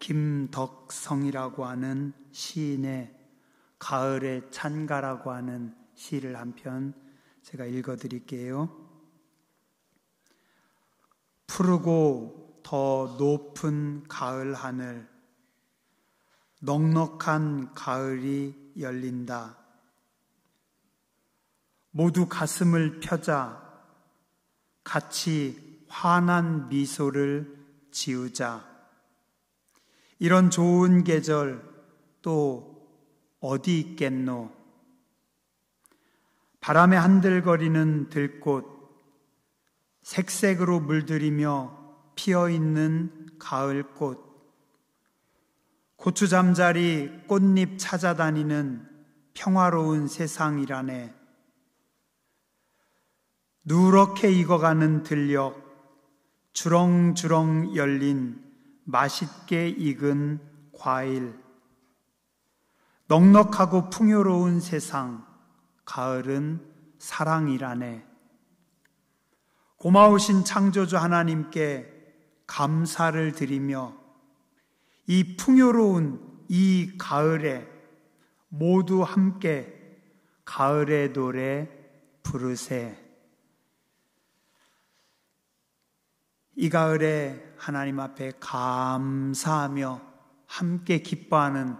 김덕성이라고 하는 시인의 가을의 찬가라고 하는 시를 한 편 제가 읽어드릴게요. 푸르고 더 높은 가을 하늘, 넉넉한 가을이 열린다. 모두 가슴을 펴자. 같이 환한 미소를 지우자. 이런 좋은 계절 또 어디 있겠노? 바람에 한들거리는 들꽃, 색색으로 물들이며 피어있는 가을꽃, 고추 잠자리 꽃잎 찾아다니는 평화로운 세상이라네. 누렇게 익어가는 들녘, 주렁주렁 열린 맛있게 익은 과일, 넉넉하고 풍요로운 세상, 가을은 사랑이라네. 고마우신 창조주 하나님께 감사를 드리며 이 풍요로운 이 가을에 모두 함께 가을의 노래 부르세. 이 가을에 하나님 앞에 감사하며 함께 기뻐하는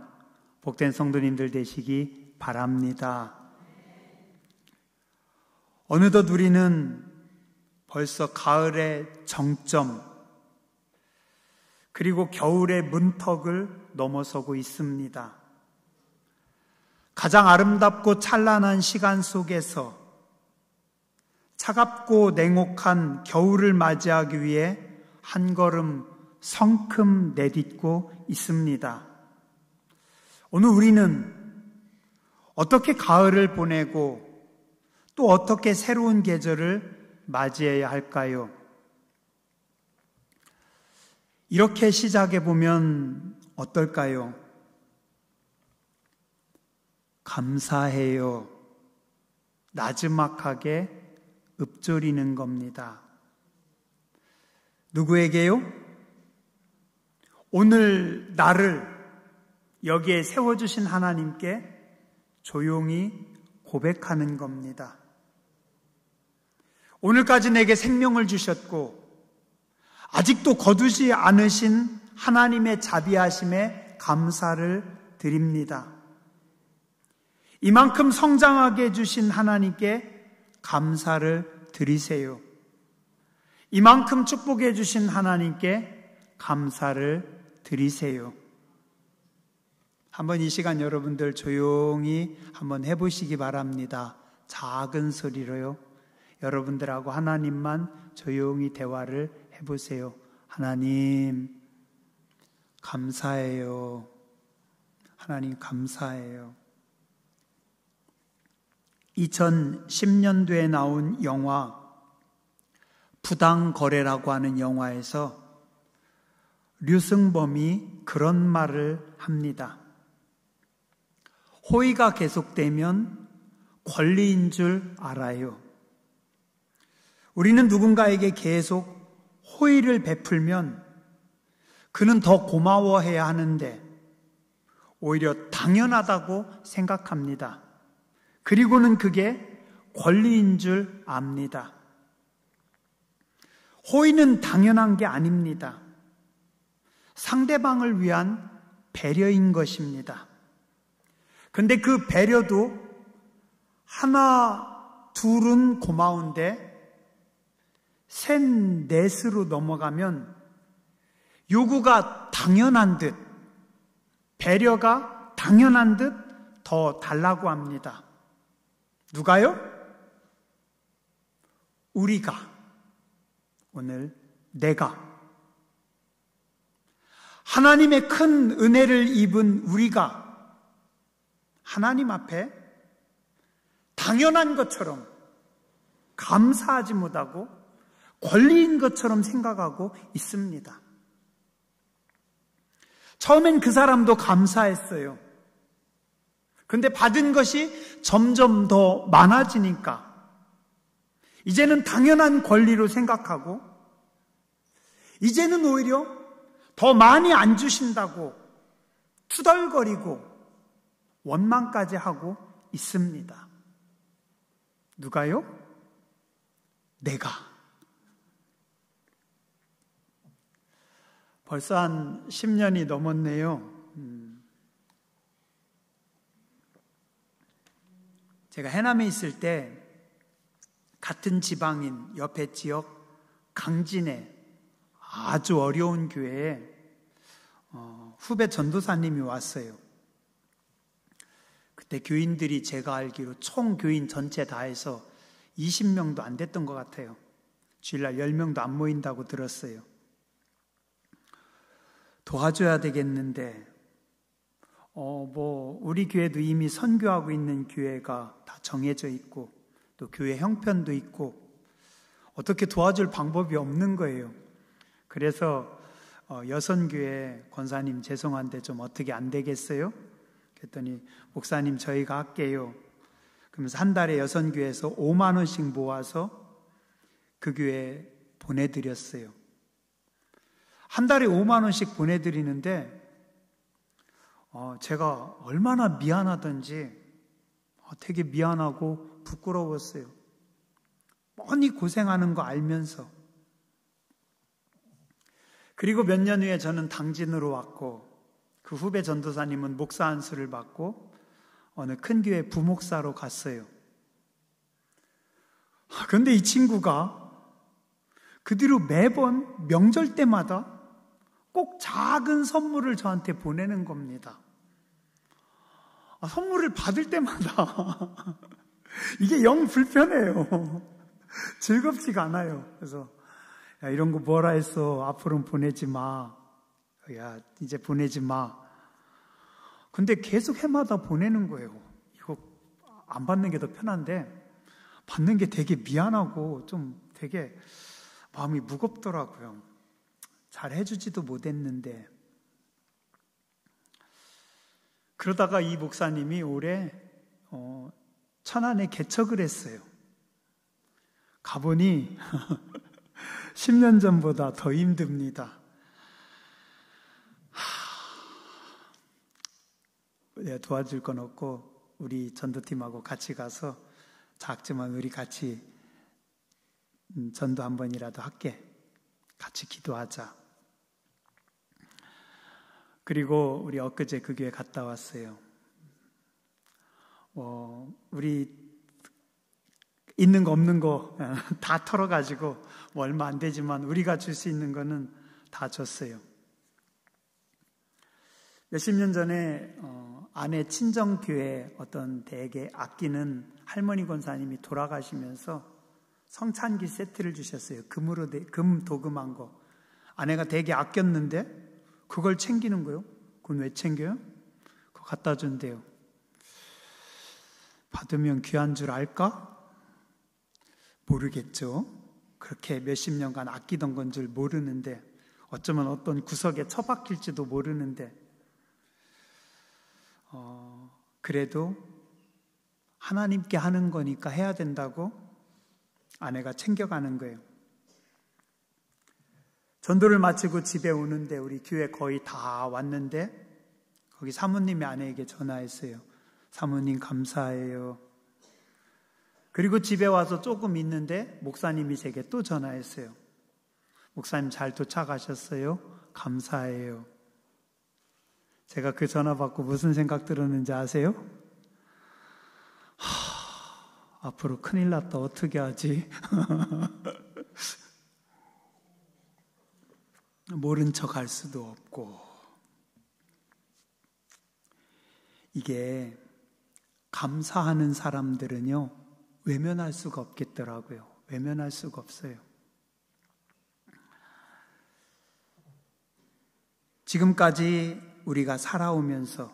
복된 성도님들 되시기 바랍니다. 어느덧 우리는 벌써 가을의 정점, 그리고 겨울의 문턱을 넘어서고 있습니다. 가장 아름답고 찬란한 시간 속에서 차갑고 냉혹한 겨울을 맞이하기 위해 한 걸음 성큼 내딛고 있습니다. 오늘 우리는 어떻게 가을을 보내고 또 어떻게 새로운 계절을 맞이해야 할까요? 이렇게 시작해 보면 어떨까요? 감사해요. 나지막하게 읊조리는 겁니다. 누구에게요? 오늘 나를 여기에 세워주신 하나님께 조용히 고백하는 겁니다. 오늘까지 내게 생명을 주셨고 아직도 거두지 않으신 하나님의 자비하심에 감사를 드립니다. 이만큼 성장하게 해주신 하나님께 감사를 드리세요. 이만큼 축복해 주신 하나님께 감사를 드리세요. 한번 이 시간 여러분들 조용히 한번 해보시기 바랍니다. 작은 소리로요. 여러분들하고 하나님만 조용히 대화를 해보세요. 하나님 감사해요. 하나님 감사해요. 2010년도에 나온 영화 부당거래라고 하는 영화에서 류승범이 그런 말을 합니다. 호의가 계속되면 권리인 줄 알아요. 우리는 누군가에게 계속 호의를 베풀면 그는 더 고마워해야 하는데 오히려 당연하다고 생각합니다. 그리고는 그게 권리인 줄 압니다. 호의는 당연한 게 아닙니다. 상대방을 위한 배려인 것입니다. 근데 그 배려도 하나, 둘은 고마운데 셋, 넷으로 넘어가면 요구가 당연한 듯, 배려가 당연한 듯 더 달라고 합니다. 누가요? 우리가, 오늘 내가. 하나님의 큰 은혜를 입은 우리가 하나님 앞에 당연한 것처럼 감사하지 못하고 권리인 것처럼 생각하고 있습니다. 처음엔 그 사람도 감사했어요. 근데 받은 것이 점점 더 많아지니까 이제는 당연한 권리로 생각하고 이제는 오히려 더 많이 안 주신다고 투덜거리고 원망까지 하고 있습니다. 누가요? 내가. 벌써 한 10년이 넘었네요. 제가 해남에 있을 때 같은 지방인 옆에 지역 강진에 아주 어려운 교회에 후배 전도사님이 왔어요. 그때 교인들이 제가 알기로 총 교인 전체 다 해서 20명도 안 됐던 것 같아요. 주일날 10명도 안 모인다고 들었어요. 도와줘야 되겠는데 우리 교회도 이미 선교하고 있는 교회가 다 정해져 있고 또 교회 형편도 있고 어떻게 도와줄 방법이 없는 거예요. 그래서 여선교회 권사님 죄송한데 좀 어떻게 안 되겠어요? 그랬더니 목사님 저희가 할게요. 그러면서 한 달에 여선교회에서 5만 원씩 모아서 그 교회에 보내드렸어요. 한 달에 5만 원씩 보내드리는데 제가 얼마나 미안하던지 되게 미안하고 부끄러웠어요. 뻔히 고생하는 거 알면서. 그리고 몇 년 후에 저는 당진으로 왔고 그 후배 전도사님은 목사 안수를 받고 어느 큰 교회 부목사로 갔어요. 그런데 이 친구가 그 뒤로 매번 명절 때마다 꼭 작은 선물을 저한테 보내는 겁니다. 선물을 받을 때마다 이게 영 불편해요. 즐겁지가 않아요. 그래서 야, 이런 거 뭐라 했어. 앞으로는 보내지 마. 야, 이제 보내지 마. 근데 계속 해마다 보내는 거예요. 이거 안 받는 게 더 편한데 받는 게 되게 미안하고 좀 되게 마음이 무겁더라고요. 잘 해주지도 못했는데. 그러다가 이 목사님이 올해 천안에 개척을 했어요. 가보니 10년 전보다 더 힘듭니다. 내가 도와줄 건 없고 우리 전도팀하고 같이 가서 작지만 우리 같이 전도 한 번이라도 할게. 같이 기도하자. 그리고 우리 엊그제 그 교회 갔다 왔어요. 우리 있는 거 없는 거 다 털어가지고 얼마 안 되지만 우리가 줄 수 있는 거는 다 줬어요. 몇십 년 전에 아내 친정교회 어떤 되게 아끼는 할머니 권사님이 돌아가시면서 성찬기 세트를 주셨어요. 금 도금한 거. 아내가 되게 아꼈는데 그걸 챙기는 거예요. 그건 왜 챙겨요? 그거 갖다 준대요. 받으면 귀한 줄 알까? 모르겠죠. 그렇게 몇십 년간 아끼던 건 줄 모르는데 어쩌면 어떤 구석에 처박힐지도 모르는데 그래도 하나님께 하는 거니까 해야 된다고 아내가 챙겨가는 거예요. 전도를 마치고 집에 오는데 우리 교회 거의 다 왔는데 거기 사모님이 아내에게 전화했어요. 사모님 감사해요. 그리고 집에 와서 조금 있는데 목사님이 제게 또 전화했어요. 목사님 잘 도착하셨어요? 감사해요. 제가 그 전화 받고 무슨 생각 들었는지 아세요? 앞으로 큰일 났다. 어떻게 하지? 모른 척 할 수도 없고. 이게 감사하는 사람들은요, 외면할 수가 없겠더라고요. 외면할 수가 없어요. 지금까지 우리가 살아오면서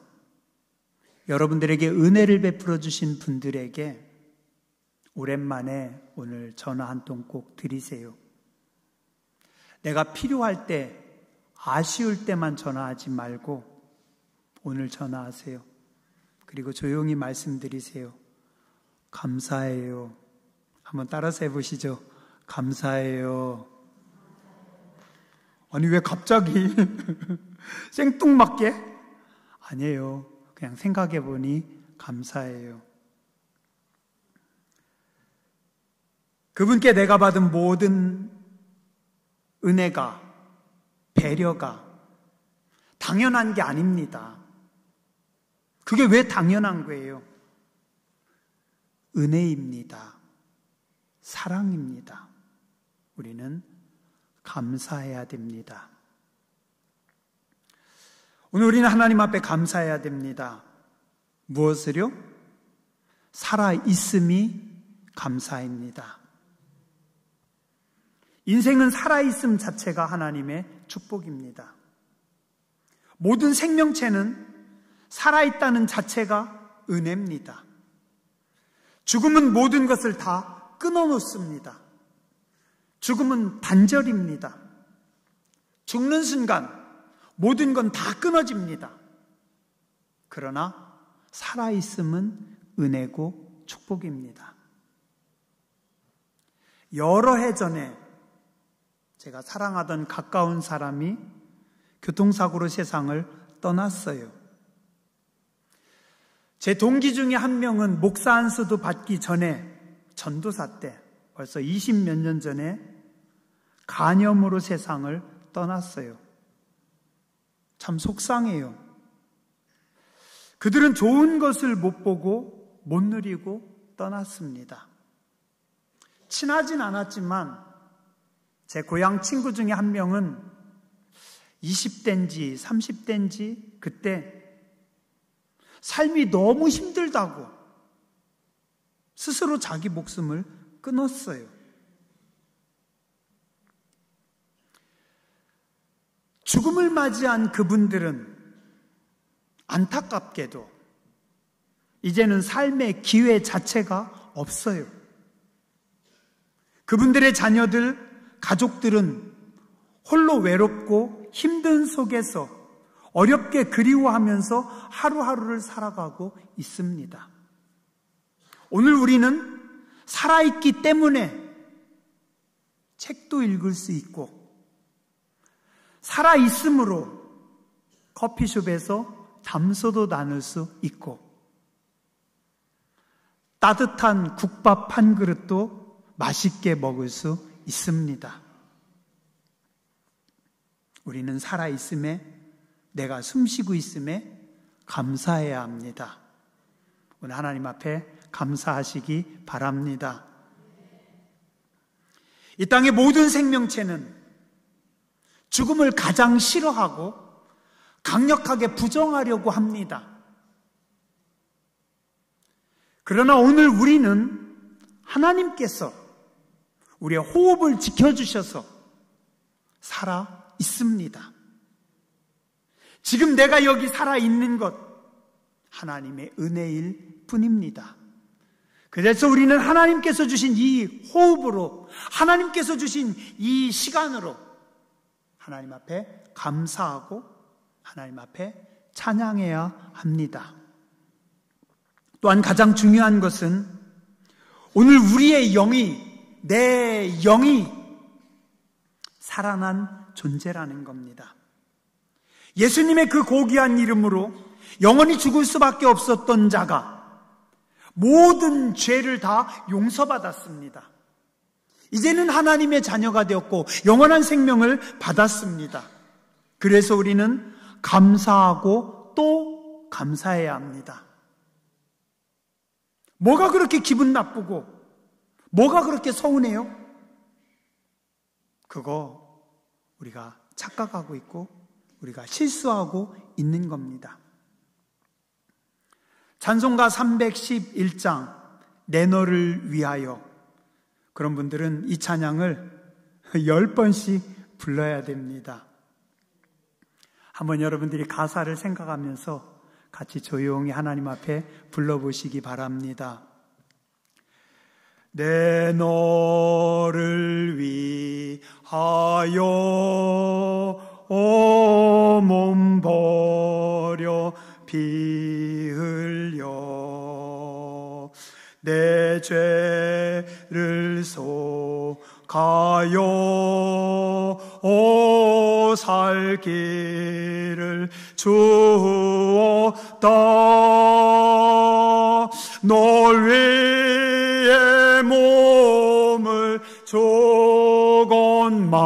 여러분들에게 은혜를 베풀어 주신 분들에게 오랜만에 오늘 전화 한 통 꼭 드리세요. 내가 필요할 때, 아쉬울 때만 전화하지 말고 오늘 전화하세요. 그리고 조용히 말씀드리세요. 감사해요. 한번 따라서 해보시죠. 감사해요. 아니 왜 갑자기 생뚱맞게? 아니에요. 그냥 생각해 보니 감사해요. 그분께 내가 받은 모든 은혜가, 배려가 당연한 게 아닙니다. 그게 왜 당연한 거예요? 은혜입니다. 사랑입니다. 우리는 감사해야 됩니다. 오늘 우리는 하나님 앞에 감사해야 됩니다. 무엇을요? 살아있음이 감사입니다. 인생은 살아있음 자체가 하나님의 축복입니다. 모든 생명체는 살아있다는 자체가 은혜입니다. 죽음은 모든 것을 다 끊어놓습니다. 죽음은 단절입니다. 죽는 순간 모든 건 다 끊어집니다. 그러나 살아있음은 은혜고 축복입니다. 여러 해 전에 제가 사랑하던 가까운 사람이 교통사고로 세상을 떠났어요. 제 동기 중에 한 명은 목사 안수도 받기 전에 전도사 때 벌써 20몇 년 전에 간염으로 세상을 떠났어요. 참 속상해요. 그들은 좋은 것을 못 보고 못 누리고 떠났습니다. 친하진 않았지만 제 고향 친구 중에 한 명은 20대인지 30대인지 그때 삶이 너무 힘들다고 스스로 자기 목숨을 끊었어요. 죽음을 맞이한 그분들은 안타깝게도 이제는 삶의 기회 자체가 없어요. 그분들의 자녀들, 가족들은 홀로 외롭고 힘든 속에서 어렵게 그리워하면서 하루하루를 살아가고 있습니다. 오늘 우리는 살아있기 때문에 책도 읽을 수 있고 살아있음으로 커피숍에서 담소도 나눌 수 있고 따뜻한 국밥 한 그릇도 맛있게 먹을 수 있습니다. 우리는 살아있음에, 내가 숨쉬고 있음에 감사해야 합니다. 오늘 하나님 앞에 감사하시기 바랍니다. 이 땅의 모든 생명체는 죽음을 가장 싫어하고 강력하게 부정하려고 합니다. 그러나 오늘 우리는 하나님께서 우리의 호흡을 지켜주셔서 살아 있습니다. 지금 내가 여기 살아있는 것 하나님의 은혜일 뿐입니다. 그래서 우리는 하나님께서 주신 이 호흡으로, 하나님께서 주신 이 시간으로 하나님 앞에 감사하고 하나님 앞에 찬양해야 합니다. 또한 가장 중요한 것은 오늘 우리의 영이, 내 영이 살아난 존재라는 겁니다. 예수님의 그 고귀한 이름으로 영원히 죽을 수밖에 없었던 자가 모든 죄를 다 용서받았습니다. 이제는 하나님의 자녀가 되었고 영원한 생명을 받았습니다. 그래서 우리는 감사하고 또 감사해야 합니다. 뭐가 그렇게 기분 나쁘고 뭐가 그렇게 서운해요? 그거 우리가 착각하고 있고 우리가 실수하고 있는 겁니다. 찬송가 311장 내 너를 위하여, 그런 분들은 이 찬양을 10번씩 불러야 됩니다. 한번 여러분들이 가사를 생각하면서 같이 조용히 하나님 앞에 불러보시기 바랍니다. 내 너를 위하여 몸 버려 피 흘려 내 죄를 속하여 살기를 주었다. 널 위해 몸을 조건만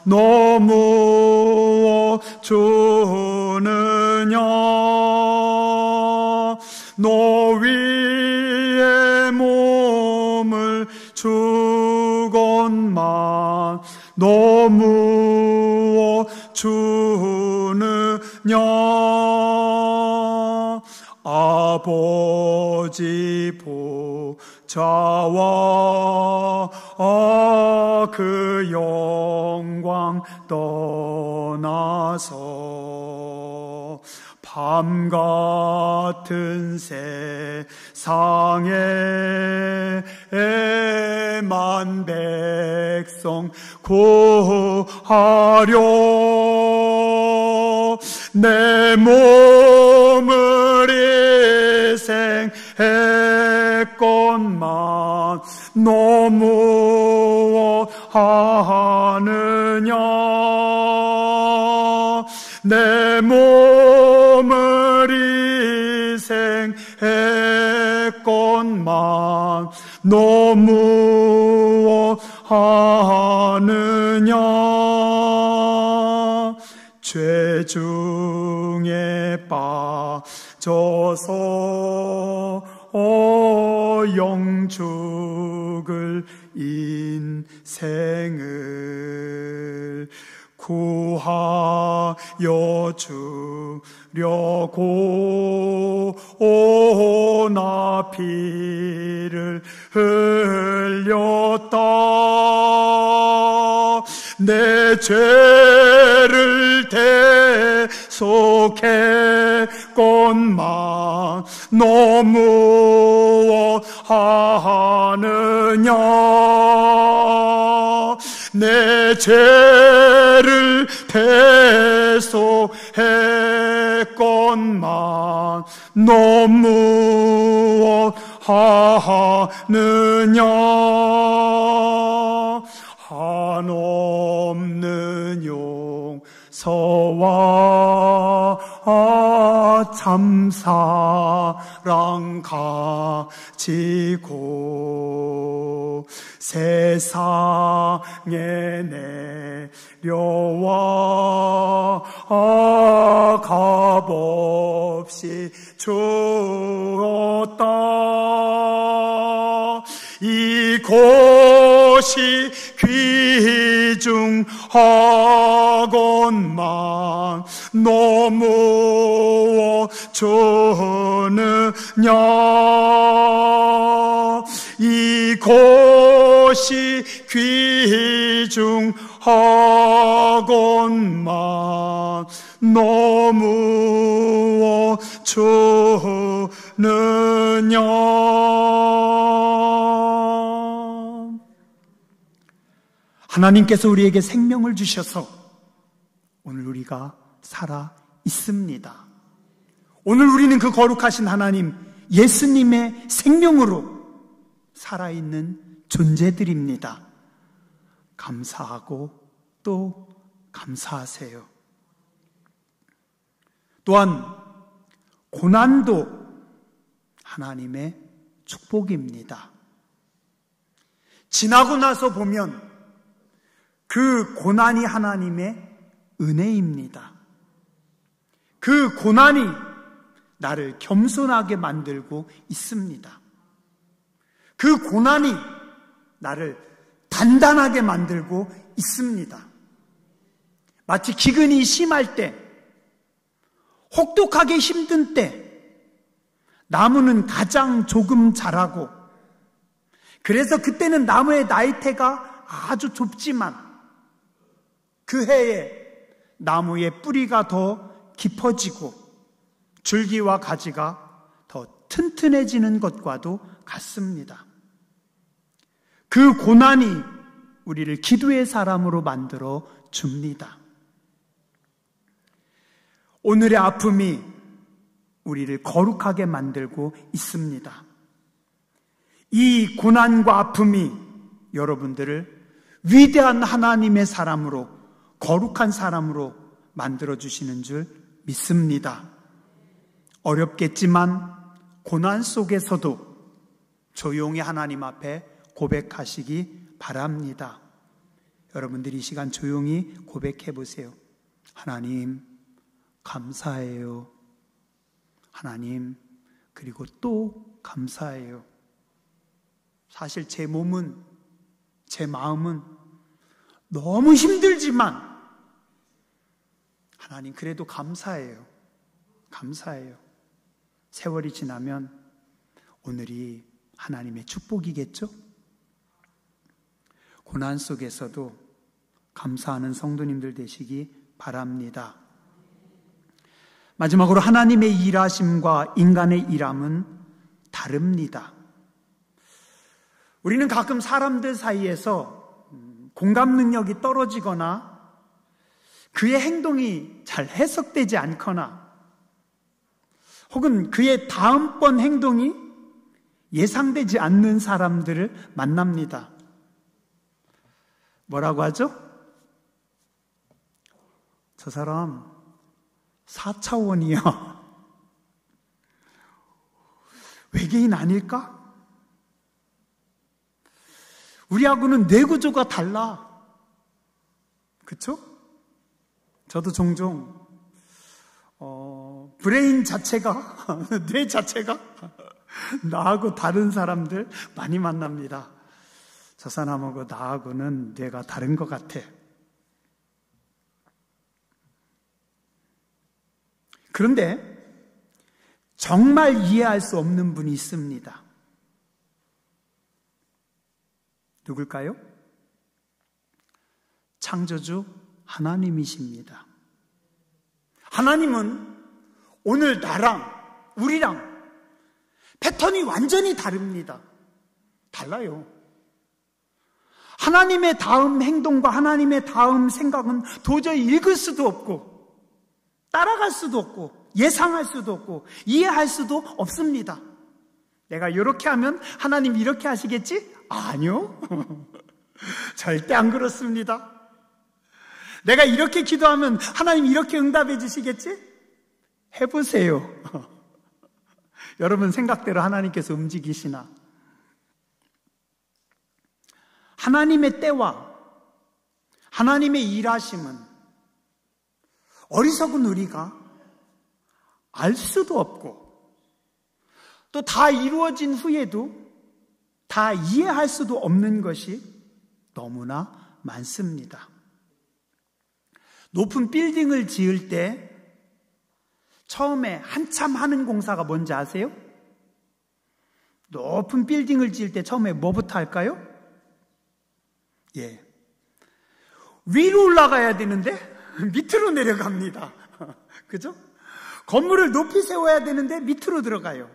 너무 주느냐. 너 위에 몸을 주건만 너무 주느냐. 아버지 보좌와 그 영광 떠나서 밤 같은 세상에만 백성 구하려 내 몸을 희생했건만 너무 하느냐. 내 몸을 희생했건만 너무 하느냐. 죄 중에 빠져서 영죽을 인생을 구하여 주려고 나 피를 흘렸다. 내 죄를 대속했건만 너무 하느냐. 내 죄를 대속했건만 너무 하느냐. 한없는 용서와 참사랑 가지고 세상에 내려와 값없이 주었다. 이것이 귀중하건만 너무 주느냐. 이것이 귀중하건만 너무 주느냐. 하나님께서 우리에게 생명을 주셔서 오늘 우리가 살아 있습니다. 오늘 우리는 그 거룩하신 하나님 예수님의 생명으로 살아있는 존재들입니다. 감사하고 또 감사하세요. 또한 고난도 하나님의 축복입니다. 지나고 나서 보면 그 고난이 하나님의 은혜입니다. 그 고난이 나를 겸손하게 만들고 있습니다. 그 고난이 나를 단단하게 만들고 있습니다. 마치 기근이 심할 때, 혹독하게 힘든 때, 나무는 가장 조금 자라고, 그래서 그때는 나무의 나이테가 아주 좁지만 그 해에 나무의 뿌리가 더 깊어지고 줄기와 가지가 더 튼튼해지는 것과도 같습니다. 그 고난이 우리를 기도의 사람으로 만들어 줍니다. 오늘의 아픔이 우리를 거룩하게 만들고 있습니다. 이 고난과 아픔이 여러분들을 위대한 하나님의 사람으로, 거룩한 사람으로 만들어주시는 줄 믿습니다. 어렵겠지만 고난 속에서도 조용히 하나님 앞에 고백하시기 바랍니다. 여러분들이 이 시간 조용히 고백해 보세요. 하나님, 감사해요. 하나님, 그리고 또 감사해요. 사실 제 몸은, 제 마음은 너무 힘들지만 하나님, 그래도 감사해요. 감사해요. 세월이 지나면 오늘이 하나님의 축복이겠죠? 고난 속에서도 감사하는 성도님들 되시기 바랍니다. 마지막으로 하나님의 일하심과 인간의 일함은 다릅니다. 우리는 가끔 사람들 사이에서 공감 능력이 떨어지거나 그의 행동이 잘 해석되지 않거나 혹은 그의 다음번 행동이 예상되지 않는 사람들을 만납니다. 뭐라고 하죠? 저 사람 4차원이야. 외계인 아닐까? 우리하고는 뇌구조가 달라. 그쵸? 저도 종종 브레인 자체가 뇌 자체가 나하고 다른 사람들 많이 만납니다. 저 사람하고 나하고는 뇌가 다른 것 같아. 그런데 정말 이해할 수 없는 분이 있습니다. 누굴까요? 창조주 하나님이십니다. 하나님은 오늘 나랑 우리랑 패턴이 완전히 다릅니다. 달라요. 하나님의 다음 행동과 하나님의 다음 생각은 도저히 읽을 수도 없고 따라갈 수도 없고 예상할 수도 없고 이해할 수도 없습니다. 내가 이렇게 하면 하나님 이렇게 하시겠지? 아니요. 절대 안 그렇습니다. 내가 이렇게 기도하면 하나님 이렇게 응답해 주시겠지? 해보세요. 여러분 생각대로 하나님께서 움직이시나? 하나님의 때와 하나님의 일하심은 어리석은 우리가 알 수도 없고 또 다 이루어진 후에도 다 이해할 수도 없는 것이 너무나 많습니다. 높은 빌딩을 지을 때 처음에 한참 하는 공사가 뭔지 아세요? 높은 빌딩을 지을 때 처음에 뭐부터 할까요? 위로 올라가야 되는데 밑으로 내려갑니다. 그죠? 건물을 높이 세워야 되는데 밑으로 들어가요.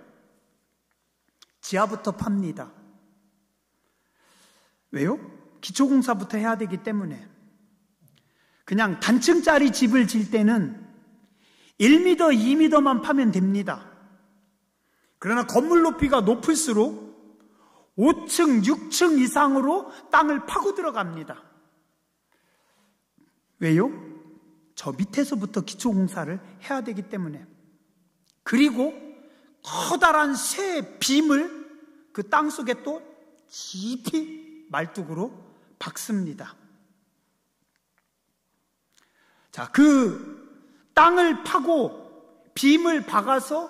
지하부터 팝니다. 왜요? 기초공사부터 해야 되기 때문에. 그냥 단층짜리 집을 질 때는 1m, 2m만 파면 됩니다. 그러나 건물 높이가 높을수록 5층, 6층 이상으로 땅을 파고 들어갑니다. 왜요? 저 밑에서부터 기초공사를 해야 되기 때문에. 그리고 커다란 새 빔을 그 땅 속에 또 깊이 말뚝으로 박습니다. 자, 그 땅을 파고 빔을 박아서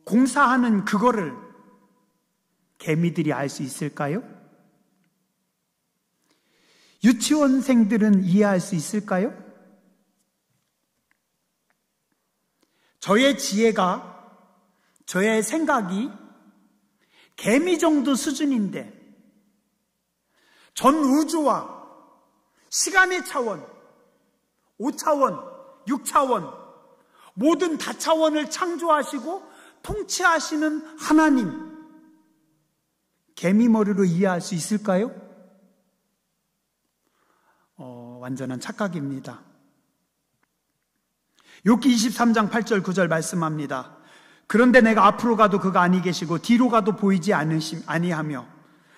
공사하는 그거를 개미들이 알 수 있을까요? 유치원생들은 이해할 수 있을까요? 저의 지혜가, 저의 생각이 개미 정도 수준인데 전 우주와 시간의 차원, 5차원, 6차원, 모든 다차원을 창조하시고 통치하시는 하나님, 개미 머리로 이해할 수 있을까요? 완전한 착각입니다. 욥기 23장 8절 9절 말씀합니다. 그런데 내가 앞으로 가도 그가 아니 계시고 뒤로 가도 보이지 아니하며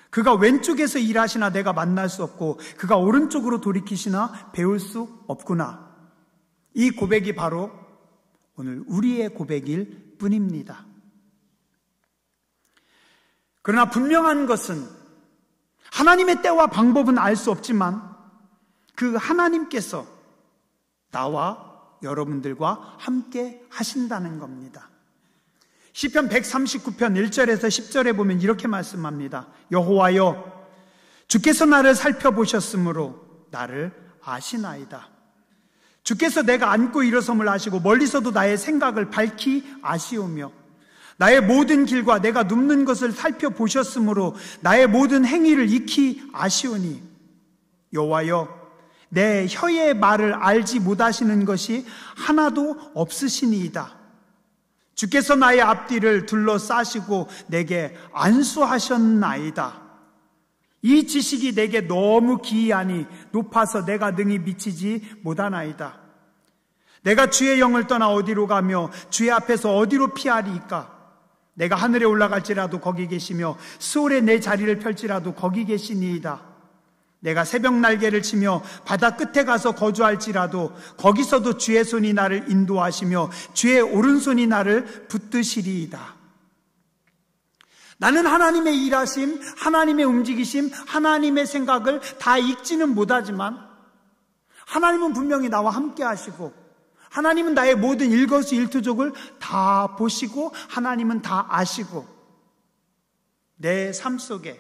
그가 왼쪽에서 일하시나 내가 만날 수 없고 그가 오른쪽으로 돌이키시나 배울 수 없구나. 이 고백이 바로 오늘 우리의 고백일 뿐입니다. 그러나 분명한 것은 하나님의 때와 방법은 알 수 없지만 그 하나님께서 나와 여러분들과 함께 하신다는 겁니다. 시편 139편 1절에서 10절에 보면 이렇게 말씀합니다. 여호와여, 주께서 나를 살펴보셨으므로 나를 아시나이다. 주께서 내가 앉고 일어섬을 아시고 멀리서도 나의 생각을 밝히 아시오며 나의 모든 길과 내가 눕는 것을 살펴보셨으므로 나의 모든 행위를 익히 아시오니 여호와여, 내 혀의 말을 알지 못하시는 것이 하나도 없으시니이다. 주께서 나의 앞뒤를 둘러싸시고 내게 안수하셨나이다. 이 지식이 내게 너무 기이하니 높아서 내가 능히 미치지 못하나이다. 내가 주의 영을 떠나 어디로 가며 주의 앞에서 어디로 피하리이까? 내가 하늘에 올라갈지라도 거기 계시며 수월에 내 자리를 펼지라도 거기 계시니이다. 내가 새벽 날개를 치며 바다 끝에 가서 거주할지라도 거기서도 주의 손이 나를 인도하시며 주의 오른손이 나를 붙드시리이다. 나는 하나님의 일하심, 하나님의 움직이심, 하나님의 생각을 다 읽지는 못하지만 하나님은 분명히 나와 함께 하시고 하나님은 나의 모든 일거수일투족을 다 보시고 하나님은 다 아시고 내 삶 속에,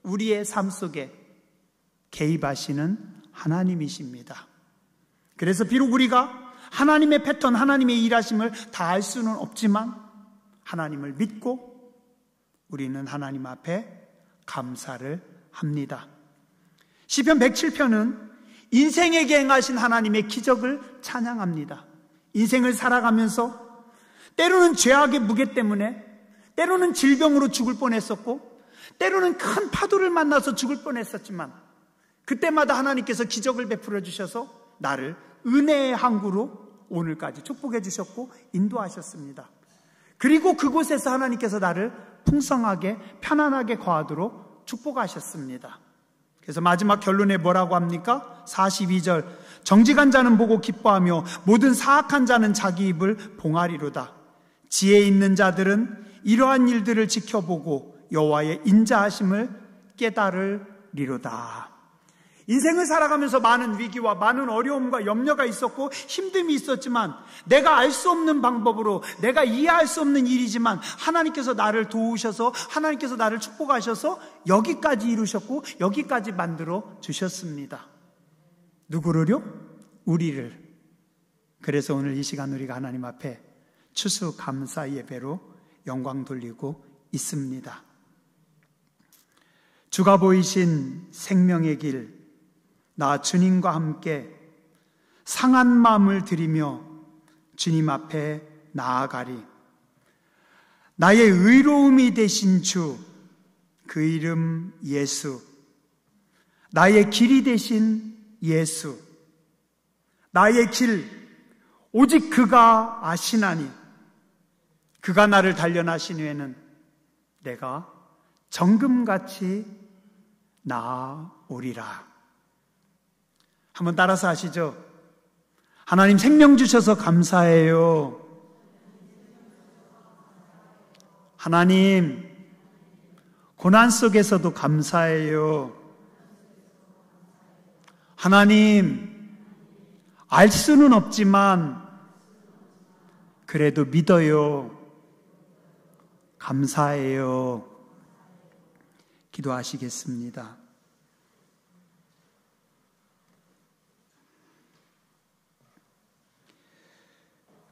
우리의 삶 속에 개입하시는 하나님이십니다. 그래서 비록 우리가 하나님의 패턴, 하나님의 일하심을 다 알 수는 없지만 하나님을 믿고 우리는 하나님 앞에 감사를 합니다. 시편 107편은 인생에게 행하신 하나님의 기적을 찬양합니다. 인생을 살아가면서 때로는 죄악의 무게 때문에, 때로는 질병으로 죽을 뻔했었고 때로는 큰 파도를 만나서 죽을 뻔했었지만 그때마다 하나님께서 기적을 베풀어 주셔서 나를 은혜의 항구로 오늘까지 축복해 주셨고 인도하셨습니다. 그리고 그곳에서 하나님께서 나를 풍성하게 편안하게 거하도록 축복하셨습니다. 그래서 마지막 결론에 뭐라고 합니까? 42절, 정직한 자는 보고 기뻐하며 모든 사악한 자는 자기 입을 봉하리로다. 지혜 있는 자들은 이러한 일들을 지켜보고 여호와의 인자하심을 깨달으리로다. 인생을 살아가면서 많은 위기와 많은 어려움과 염려가 있었고 힘듦이 있었지만 내가 알 수 없는 방법으로, 내가 이해할 수 없는 일이지만 하나님께서 나를 도우셔서 하나님께서 나를 축복하셔서 여기까지 이루셨고 여기까지 만들어 주셨습니다. 누구를요? 우리를. 그래서 오늘 이 시간 우리가 하나님 앞에 추수감사 예배로 영광 돌리고 있습니다. 주가 보이신 생명의 길, 나 주님과 함께 상한 마음을 드리며 주님 앞에 나아가리. 나의 의로움이 되신 주, 그 이름 예수. 나의 길이 되신 예수. 나의 길, 오직 그가 아시나니 그가 나를 단련하신 후에는 내가 정금같이 나아오리라. 한번 따라서 하시죠. 하나님 생명 주셔서 감사해요. 하나님 고난 속에서도 감사해요. 하나님 알 수는 없지만 그래도 믿어요. 감사해요. 기도하시겠습니다.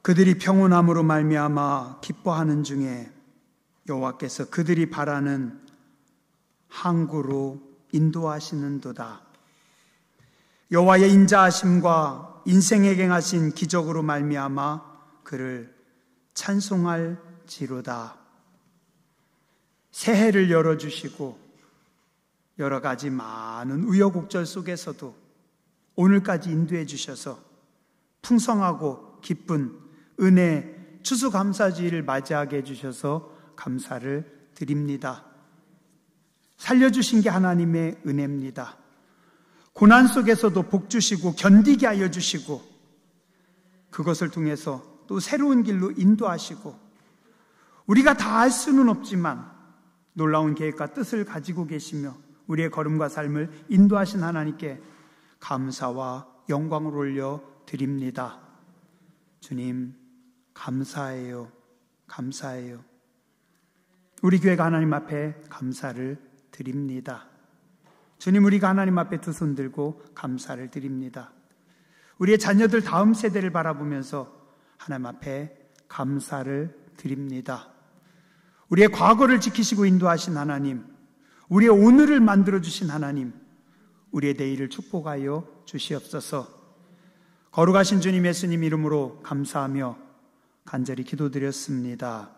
그들이 평온함으로 말미암아 기뻐하는 중에 여호와께서 그들이 바라는 항구로 인도하시는도다. 여호와의 인자하심과 인생에 행하신 기적으로 말미암아 그를 찬송할지로다. 새해를 열어주시고 여러 가지 많은 우여곡절 속에서도 오늘까지 인도해 주셔서 풍성하고 기쁜 은혜, 추수감사주의를 맞이하게 해주셔서 감사를 드립니다. 살려주신 게 하나님의 은혜입니다. 고난 속에서도 복 주시고 견디게 하여 주시고 그것을 통해서 또 새로운 길로 인도하시고 우리가 다 알 수는 없지만 놀라운 계획과 뜻을 가지고 계시며 우리의 걸음과 삶을 인도하신 하나님께 감사와 영광을 올려 드립니다. 주님, 감사해요. 감사해요. 우리 교회가 하나님 앞에 감사를 드립니다. 주님, 우리가 하나님 앞에 두 손 들고 감사를 드립니다. 우리의 자녀들 다음 세대를 바라보면서 하나님 앞에 감사를 드립니다. 우리의 과거를 지키시고 인도하신 하나님, 우리의 오늘을 만들어주신 하나님, 우리의 내일을 축복하여 주시옵소서. 거룩하신 주님 예수님 이름으로 감사하며 간절히 기도드렸습니다.